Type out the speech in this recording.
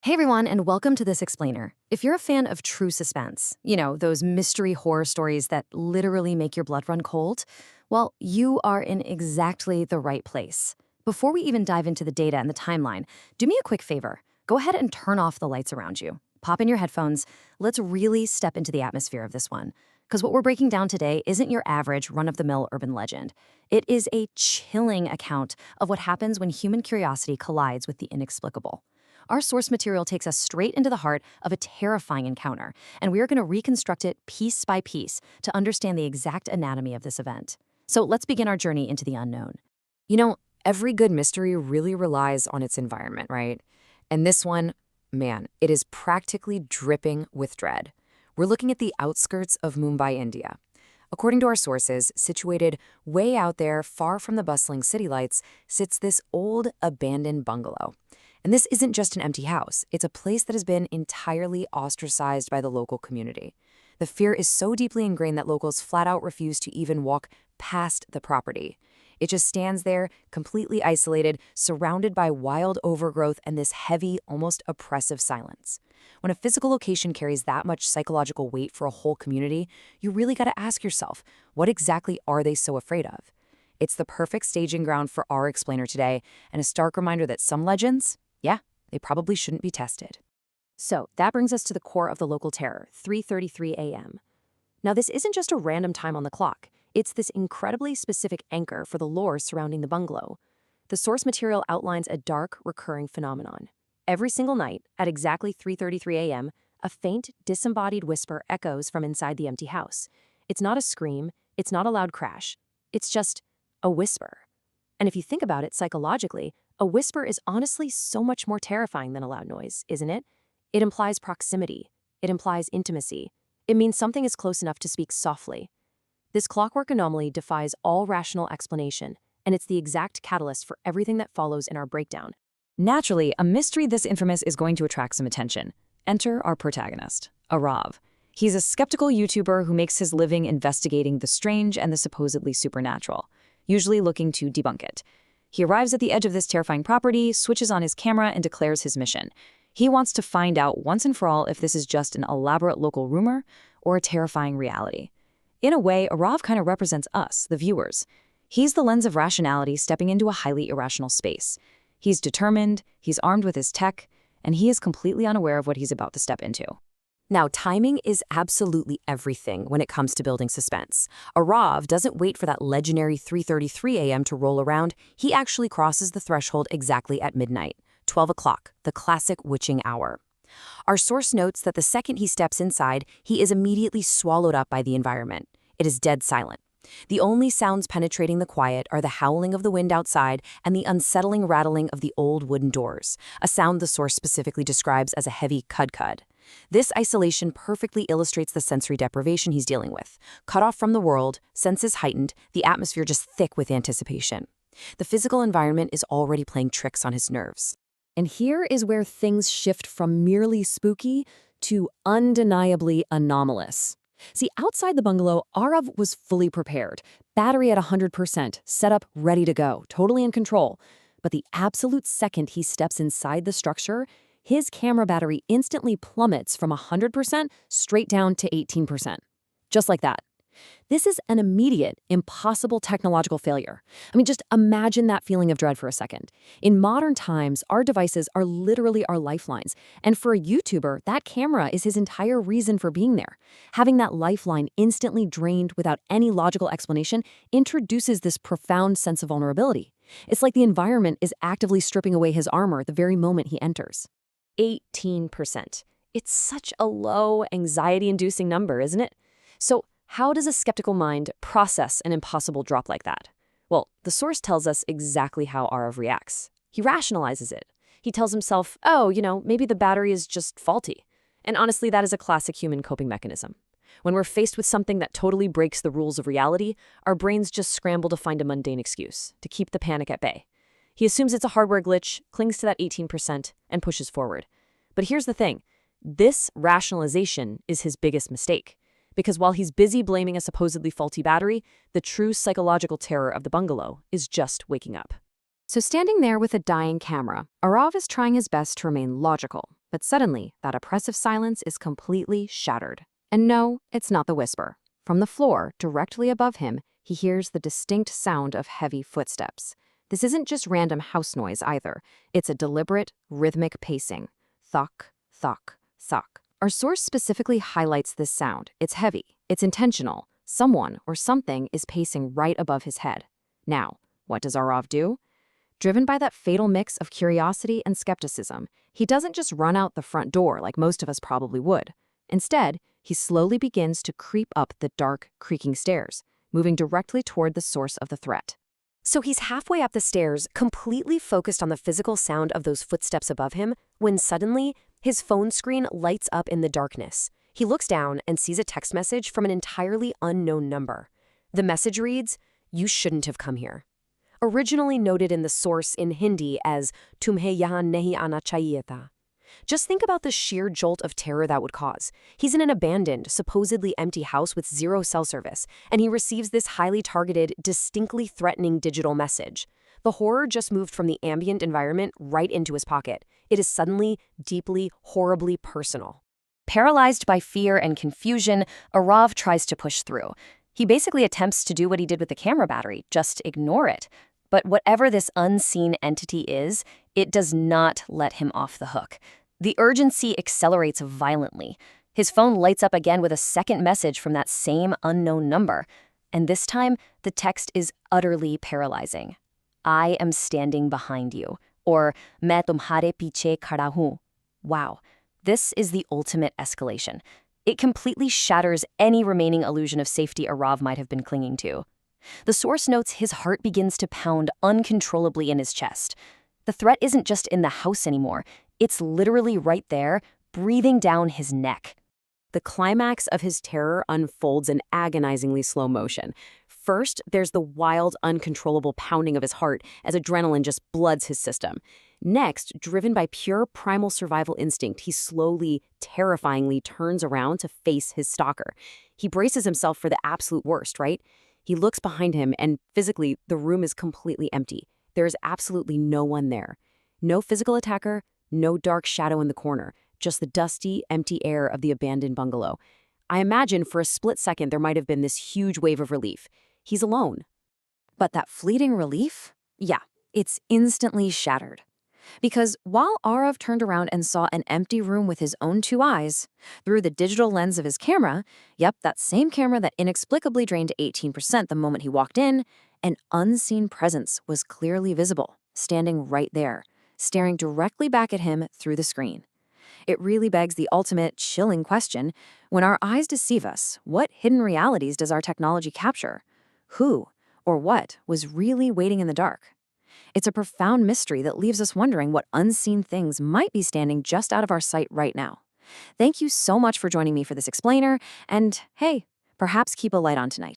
Hey everyone, and welcome to This Explainer. If you're a fan of true suspense, those mystery horror stories that literally make your blood run cold, well, you are in exactly the right place. Before we even dive into the data and the timeline, do me a quick favor. Go ahead and turn off the lights around you. Pop in your headphones. Let's really step into the atmosphere of this one. Because what we're breaking down today isn't your average run-of-the-mill urban legend. It is a chilling account of what happens when human curiosity collides with the inexplicable. Our source material takes us straight into the heart of a terrifying encounter, and we are going to reconstruct it piece by piece to understand the exact anatomy of this event. So let's begin our journey into the unknown. Every good mystery really relies on its environment, right? And this one, man, it is practically dripping with dread. We're looking at the outskirts of Mumbai, India. According to our sources, situated way out there, far from the bustling city lights, sits this old, abandoned bungalow. And this isn't just an empty house. It's a place that has been entirely ostracized by the local community. The fear is so deeply ingrained that locals flat out refuse to even walk past the property. It just stands there, completely isolated, surrounded by wild overgrowth and this heavy, almost oppressive silence. When a physical location carries that much psychological weight for a whole community, you really got to ask yourself, what exactly are they so afraid of? It's the perfect staging ground for our explainer today, and a stark reminder that some legends, they probably shouldn't be tested. So that brings us to the core of the local terror, 3:33 a.m. Now, this isn't just a random time on the clock. It's this incredibly specific anchor for the lore surrounding the bungalow. The source material outlines a dark, recurring phenomenon. Every single night, at exactly 3:33 a.m., a faint, disembodied whisper echoes from inside the empty house. It's not a scream, it's not a loud crash. It's just a whisper. And if you think about it psychologically, a whisper is honestly so much more terrifying than a loud noise, isn't it? It implies proximity. It implies intimacy. It means something is close enough to speak softly. This clockwork anomaly defies all rational explanation, and it's the exact catalyst for everything that follows in our breakdown. Naturally, a mystery this infamous is going to attract some attention. Enter our protagonist, Aarav. He's a skeptical YouTuber who makes his living investigating the strange and the supposedly supernatural, usually looking to debunk it. He arrives at the edge of this terrifying property, switches on his camera, and declares his mission. He wants to find out once and for all if this is just an elaborate local rumor or a terrifying reality. In a way, Aarav kind of represents us, the viewers. He's the lens of rationality stepping into a highly irrational space. He's determined, he's armed with his tech, and he is completely unaware of what he's about to step into. Now, timing is absolutely everything when it comes to building suspense. Aarav doesn't wait for that legendary 3:33 a.m. to roll around. He actually crosses the threshold exactly at midnight, 12 o'clock, the classic witching hour. Our source notes that the second he steps inside, he is immediately swallowed up by the environment. It is dead silent. The only sounds penetrating the quiet are the howling of the wind outside and the unsettling rattling of the old wooden doors, a sound the source specifically describes as a heavy cud-cud. This isolation perfectly illustrates the sensory deprivation he's dealing with. Cut off from the world, senses heightened, the atmosphere just thick with anticipation. The physical environment is already playing tricks on his nerves. And here is where things shift from merely spooky to undeniably anomalous. See, outside the bungalow, Aarav was fully prepared. Battery at 100%, setup ready to go, totally in control. But the absolute second he steps inside the structure, his camera battery instantly plummets from 100% straight down to 18%. Just like that. This is an immediate, impossible technological failure. Just imagine that feeling of dread for a second. In modern times, our devices are literally our lifelines. And for a YouTuber, that camera is his entire reason for being there. Having that lifeline instantly drained without any logical explanation introduces this profound sense of vulnerability. It's like the environment is actively stripping away his armor the very moment he enters. 18%. It's such a low, anxiety-inducing number, isn't it? So, how does a skeptical mind process an impossible drop like that? Well, the source tells us exactly how Aarav reacts. He rationalizes it. He tells himself, maybe the battery is just faulty. And honestly, that is a classic human coping mechanism. When we're faced with something that totally breaks the rules of reality, our brains just scramble to find a mundane excuse, to keep the panic at bay. He assumes it's a hardware glitch, clings to that 18%, and pushes forward. But here's the thing. This rationalization is his biggest mistake. Because while he's busy blaming a supposedly faulty battery, the true psychological terror of the bungalow is just waking up. So standing there with a dying camera, Aarav is trying his best to remain logical. But suddenly, that oppressive silence is completely shattered. And no, it's not the whisper. From the floor, directly above him, he hears the distinct sound of heavy footsteps. This isn't just random house noise either. It's a deliberate, rhythmic pacing. Thunk, thunk, thunk. Our source specifically highlights this sound. It's heavy. It's intentional. Someone or something is pacing right above his head. Now, what does Aarav do? Driven by that fatal mix of curiosity and skepticism, he doesn't just run out the front door like most of us probably would. Instead, he slowly begins to creep up the dark, creaking stairs, moving directly toward the source of the threat. So he's halfway up the stairs, completely focused on the physical sound of those footsteps above him, when suddenly, his phone screen lights up in the darkness. He looks down and sees a text message from an entirely unknown number. The message reads, "You shouldn't have come here." Originally noted in the source in Hindi as "Tumhe yahan nahi aana chahiye tha." Just think about the sheer jolt of terror that would cause. He's in an abandoned, supposedly empty house with zero cell service, and he receives this highly targeted, distinctly threatening digital message. The horror just moved from the ambient environment right into his pocket. It is suddenly, deeply, horribly personal. Paralyzed by fear and confusion, Aarav tries to push through. He basically attempts to do what he did with the camera battery, just ignore it. But whatever this unseen entity is, it does not let him off the hook. The urgency accelerates violently. His phone lights up again with a second message from that same unknown number. And this time, the text is utterly paralyzing. "I am standing behind you," or "Main tumhare piche khada hoon." Wow, this is the ultimate escalation. It completely shatters any remaining illusion of safety Aarav might have been clinging to. The source notes his heart begins to pound uncontrollably in his chest. The threat isn't just in the house anymore. It's literally right there, breathing down his neck. The climax of his terror unfolds in agonizingly slow motion. First, there's the wild, uncontrollable pounding of his heart as adrenaline just bloods his system. Next, driven by pure primal survival instinct, he slowly, terrifyingly turns around to face his stalker. He braces himself for the absolute worst, right? He looks behind him, and physically, the room is completely empty. There is absolutely no one there. No physical attacker, no dark shadow in the corner, just the dusty, empty air of the abandoned bungalow. I imagine for a split second there might have been this huge wave of relief. He's alone. But that fleeting relief? Yeah, it's instantly shattered. Because while Aarav turned around and saw an empty room with his own two eyes, through the digital lens of his camera, yep, that same camera that inexplicably drained 18% the moment he walked in, an unseen presence was clearly visible, standing right there, staring directly back at him through the screen. It really begs the ultimate, chilling question: when our eyes deceive us, what hidden realities does our technology capture? Who, or what, was really waiting in the dark? It's a profound mystery that leaves us wondering what unseen things might be standing just out of our sight right now. Thank you so much for joining me for this explainer, and hey, perhaps keep a light on tonight.